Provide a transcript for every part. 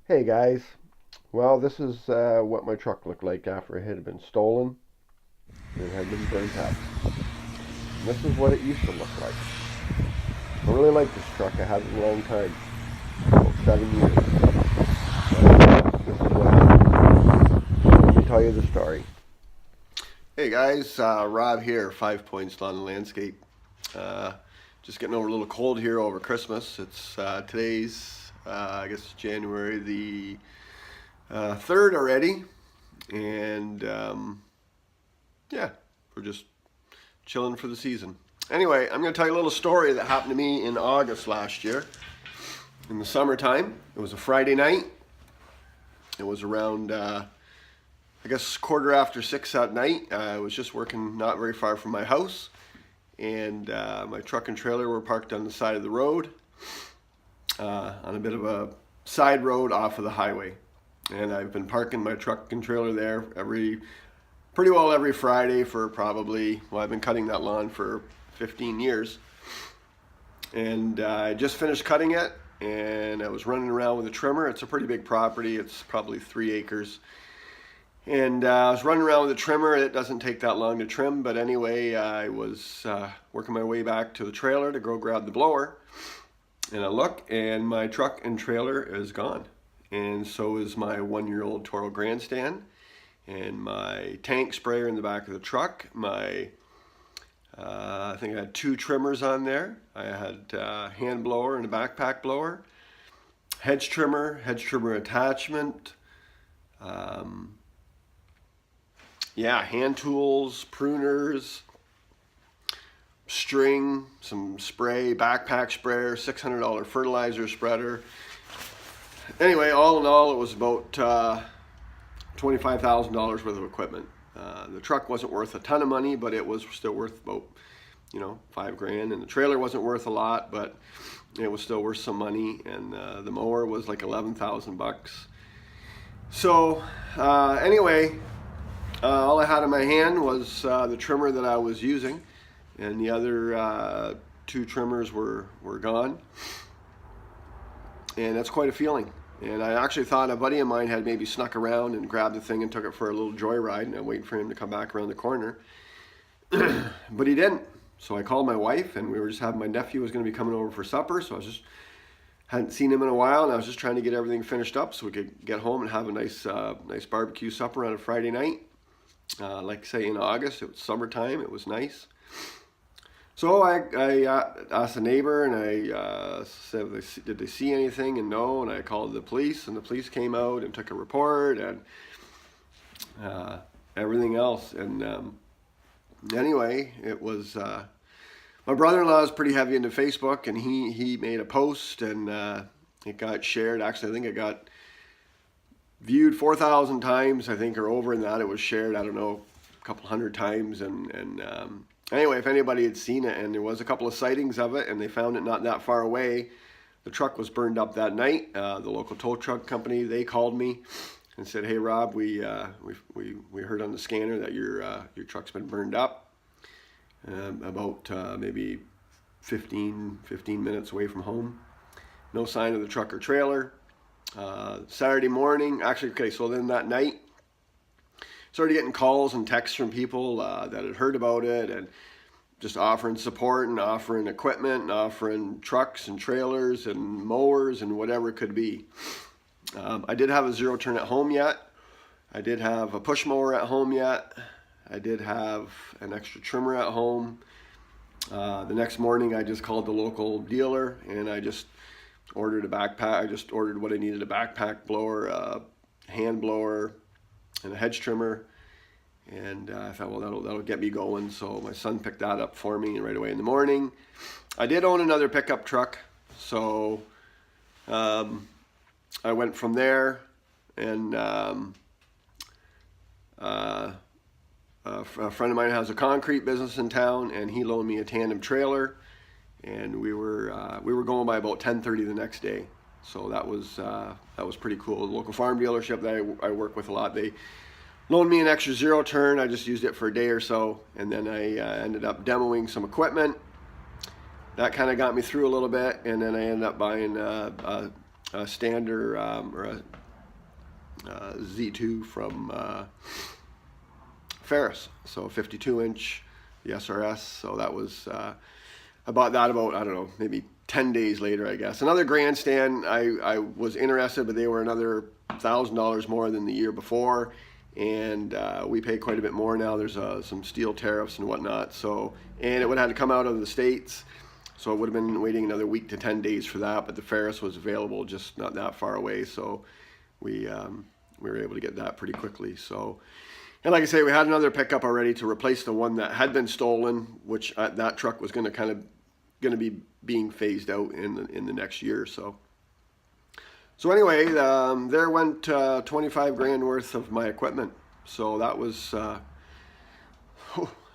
Hey guys, well, this is what my truck looked like after it had been stolen and had been burnt up. And this is what it used to look like. I really like this truck. I had it a long time, about 7 years. But this is what happened. Let me tell you the story. Hey guys, Rob here, 5 Points Lawn and Landscape. Uh, just getting over a little cold here over Christmas. It's today's, I guess, January the 3rd already, and yeah, we're just chilling for the season. Anyway, I'm going to tell you a little story that happened to me in August last year in the summertime. It was a Friday night. It was around, I guess, 6:15 at night. I was just working not very far from my house, and my truck and trailer were parked on the side of the road on a bit of a side road off of the highway. And I've been parking my truck and trailer there pretty well every Friday for probably, well, I've been cutting that lawn for 15 years. And I just finished cutting it, and I was running around with a trimmer. It's a pretty big property. It's probably 3 acres. And I was running around with a trimmer. It doesn't take that long to trim, but anyway, I was working my way back to the trailer to go grab the blower. And I look, and my truck and trailer is gone. And so is my 1-year-old Toro Grandstand, and my tank sprayer in the back of the truck. I think I had 2 trimmers on there. I had a hand blower and a backpack blower, hedge trimmer attachment, hand tools, pruners, string, some spray, backpack sprayer, $600 fertilizer spreader. Anyway, all in all, it was about $25,000 worth of equipment. The truck wasn't worth a ton of money, but it was still worth about, $5,000. And the trailer wasn't worth a lot, but it was still worth some money. And the mower was like $11,000. So anyway, all I had in my hand was the trimmer that I was using, and the other 2 trimmers were gone. And that's quite a feeling. And I actually thought a buddy of mine had maybe snuck around and grabbed the thing and took it for a little joyride, and I'm waiting for him to come back around the corner. But he didn't. So I called my wife, and we were just having, my nephew was going to be coming over for supper, so hadn't seen him in a while, and I was just trying to get everything finished up so we could get home and have a nice barbecue supper on a Friday night. Like I say, in August, it was summertime, it was nice. So I asked a neighbor, and I said, did they see anything? And no. And I called the police, and the police came out and took a report and everything else. And anyway, it was my brother-in-law is pretty heavy into Facebook, and he made a post, and it got shared. Actually, I think it got viewed 4,000 times, I think, or over in that. It was shared, I don't know, a couple hundred times, and anyway, if anybody had seen it, and there was a couple of sightings of it, and they found it not that far away. The truck was burned up that night. The local tow truck company, they called me and said, "Hey Rob, we heard on the scanner that your truck's been burned up about maybe 15 minutes away from home. No sign of the truck or trailer." Saturday morning, actually, okay, so then that night, started getting calls and texts from people that had heard about it, and just offering support and offering equipment and offering trucks and trailers and mowers and whatever it could be. I did have a zero turn at home yet. I did have a push mower at home yet. I did have an extra trimmer at home. The next morning, I just called the local dealer, and I just ordered a backpack. I just ordered what I needed: a backpack blower, a hand blower, and a hedge trimmer. And I thought, well, that'll get me going. So my son picked that up for me right away in the morning. I did own another pickup truck, so I went from there. And a friend of mine has a concrete business in town, and he loaned me a tandem trailer. And we were going by about 10:30 the next day. So that was pretty cool. The local farm dealership that I work with a lot, they loaned me an extra zero turn. I just used it for a day or so, and then I ended up demoing some equipment. That kind of got me through a little bit, and then I ended up buying a Stander or a Z2 from Ferris, so 52-inch, the SRS. So that was I bought that about, I don't know, maybe 10 days later, I guess. Another grandstand, I was interested, but they were another $1,000 more than the year before, and we pay quite a bit more now. There's some steel tariffs and whatnot, so, and it would have had to come out of the States, so it would have been waiting another week to 10 days for that, but the Ferris was available just not that far away, so we were able to get that pretty quickly. So, and like I say, we had another pickup already to replace the one that had been stolen, which that truck was going to be being phased out in the next year or so. So anyway, there went 25 grand worth of my equipment. So that was,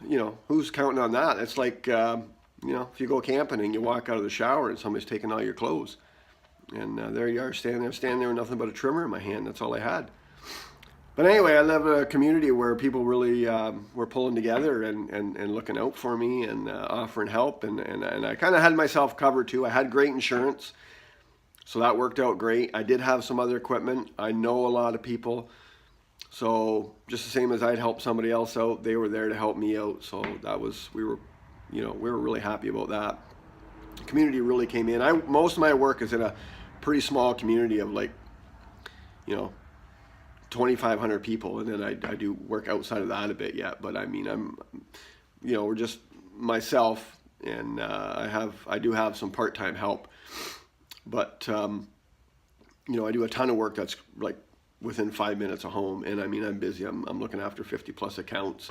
you know, who's counting on that? It's like, you know, if you go camping and you walk out of the shower and somebody's taking all your clothes, and there you are standing there with nothing but a trimmer in my hand. That's all I had. But anyway, I live in a community where people really were pulling together and looking out for me and offering help. And I kind of had myself covered too. I had great insurance, so that worked out great. I did have some other equipment. I know a lot of people. So just the same as I'd help somebody else out, they were there to help me out. So that was, we were really happy about that. The community really came in. Most of my work is in a pretty small community of, like, you know, 2,500 people, and then I do work outside of that a bit yet. But I mean, you know, we're just myself, and I do have some part-time help, but you know, I do a ton of work that's like within 5 minutes of home, and I mean, I'm busy. I'm looking after 50 plus accounts,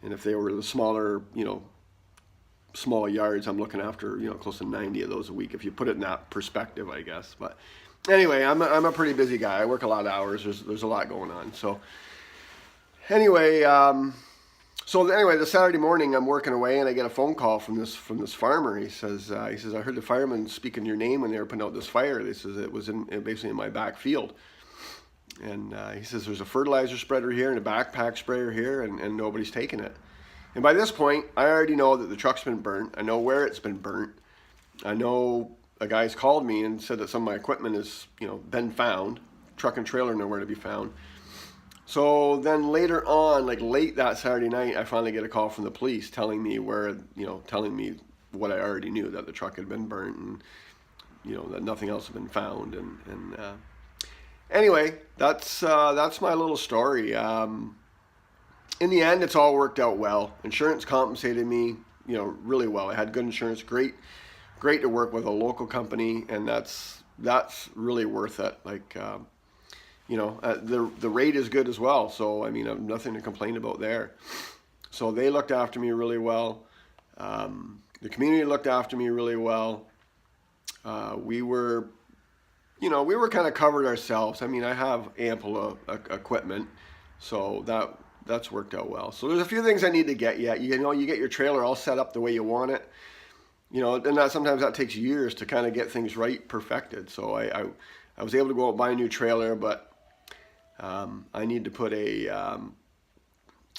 and if they were the smaller, you know, small yards, I'm looking after, you know, close to 90 of those a week, if you put it in that perspective, I guess. But anyway, I'm a pretty busy guy. I work a lot of hours. There's a lot going on. So anyway, the Saturday morning I'm working away, and I get a phone call from this farmer. He says I heard the firemen speaking your name when they were putting out this fire. He says it was basically in my back field, and he says there's a fertilizer spreader here and a backpack sprayer here, and nobody's taking it. And by this point, I already know that the truck's been burnt. I know where it's been burnt. I know a guy's called me and said that some of my equipment has, you know, been found. Truck and trailer nowhere to be found. So then later on, like late that Saturday night, I finally get a call from the police telling me telling me what I already knew, that the truck had been burnt and, you know, that nothing else had been found. And anyway, that's my little story. In the end, it's all worked out well. Insurance compensated me, you know, really well. I had good insurance, great to work with a local company, and that's really worth it. Like, you know, the rate is good as well. So I mean, I've nothing to complain about there. So they looked after me really well. The community looked after me really well. We were kind of covered ourselves. I mean, I have ample equipment, so that's worked out well. So there's a few things I need to get yet. You know, you get your trailer all set up the way you want it. You know, and sometimes that takes years to kind of get things right, perfected. So I was able to go out and buy a new trailer, but I need to put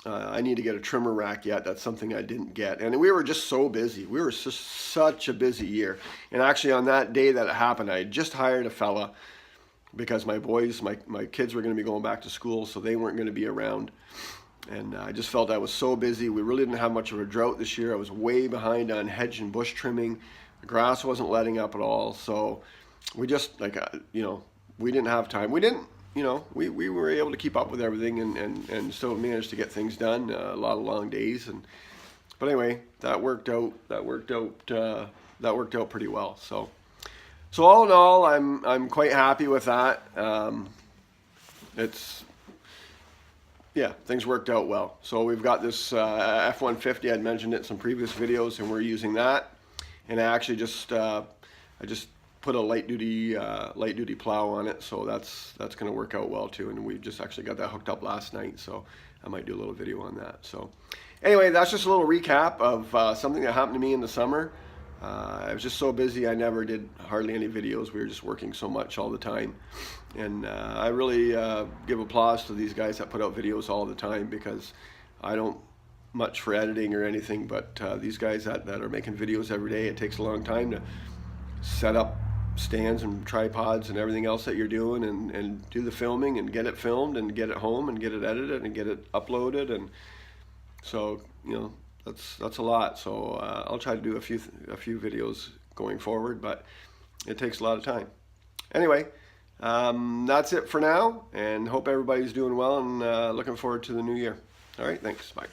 I need to get a trimmer rack yet. That's something I didn't get. And we were just so busy. We were just such a busy year. And actually on that day that it happened, I had just hired a fella because my boys, my kids were going to be going back to school, so they weren't going to be around. And I just felt I was so busy. We really didn't have much of a drought this year. I was way behind on hedge and bush trimming. The grass wasn't letting up at all. So we just, like, you know, we didn't have time. We didn't, you know, we were able to keep up with everything and still managed to get things done. A lot of long days. But anyway, that worked out pretty well. So all in all, I'm quite happy with that. Yeah, things worked out well. So we've got this F-150. I'd mentioned it in some previous videos, and we're using that. And I actually just put a light duty plow on it, so that's going to work out well too. And we just actually got that hooked up last night, so I might do a little video on that. So anyway, that's just a little recap of something that happened to me in the summer. I was just so busy, I never did hardly any videos. We were just working so much all the time. And I really give applause to these guys that put out videos all the time, because I don't much for editing or anything, but these guys that are making videos every day, it takes a long time to set up stands and tripods and everything else that you're doing, and do the filming and get it filmed and get it home and get it edited and get it uploaded. And so, you know, that's a lot. So I'll try to do a few videos going forward, but it takes a lot of time. Anyway, that's it for now, and hope everybody's doing well, and looking forward to the new year. All right, thanks. Bye.